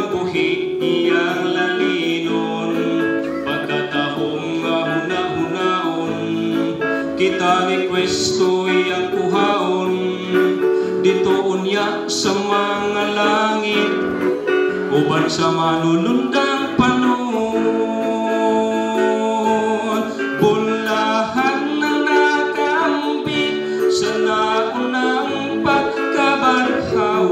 ang buhi iyang lalinon, pagkatahong huna-hunaon, kita ni Kristo iyang kuhaon, dito unya sa mga langit, uban sa manunundang panon. Bulahan ng nakambit sa naunang pagkabanhaw,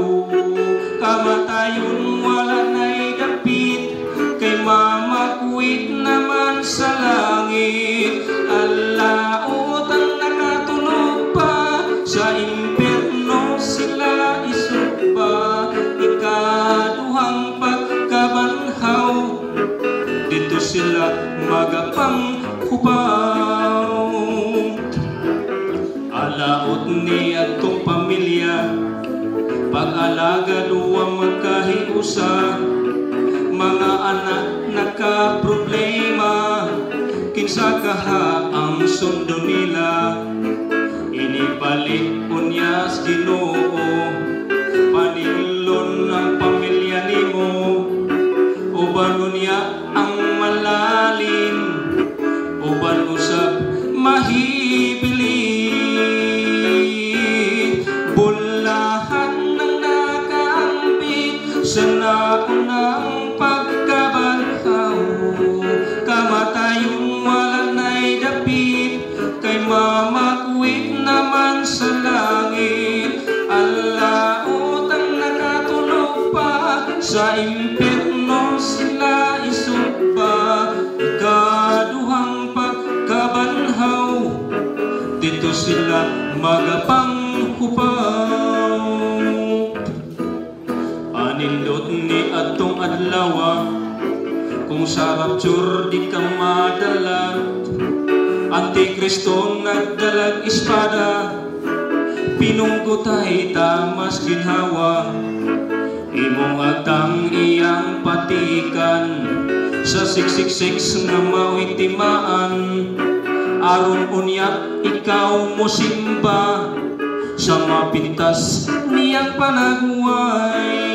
kamatayon wala na'y dapit, kay mamakwit naman sa langit. Alaot ang nakatulog pa, sa impyerno sila isugba, ikaduhang pagkabanhaw, dito sila magapang hubaw. Alaot ni atong pamilya, pag-alaga duwa magkahiusa, mga anak nakaproblema, kinsa kaha ang sundo nila, inibalik unyas Ginoo, panilon ang pamilya nimo, uban unya ang malalim, uban usab mahibilin. Bulahan ng nakambit sa naunang pagkabanhaw, kamatayon wala na'y dapit, kay mamakwit naman sa langit. Alaot ang nakatulog pa, sa impyerno sila isugba, ikaduhang pagkabanhaw, dito sila magapang hubaw. Anindot ni atong adlawa, kung sa rapture di ka madala, Antikristo nagdalag espada, pinunggutay tamas ginhawa, imong agtang iyang patikan, sa 666 nga mawitimaan, aron unya ikaw mo simba, sa mapintas niyang panagway.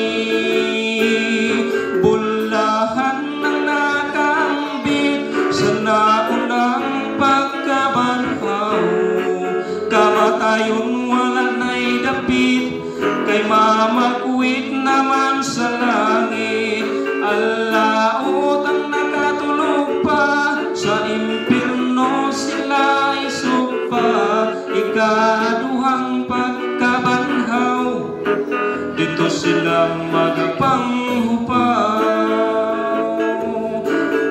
Bulahan ng nakambit sa naunang pagkabanhaw, kamatayon wala na'y dapit, kay mamakwit naman sa langit. Alaot ang nakatulog pa, sa impyerno sila isugba, ikaduhang pagkabanhaw, dito sila magapang hubaw.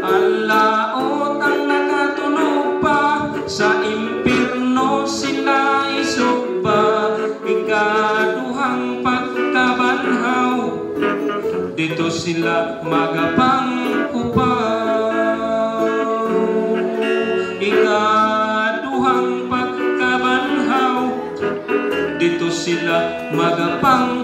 Alaot ang nakatulog pa, sa impyerno sila isugba, ikaduhang pagkabanhaw, dito sila magapang hubaw. Ikaduhang pagkabanhaw, dito sila magapang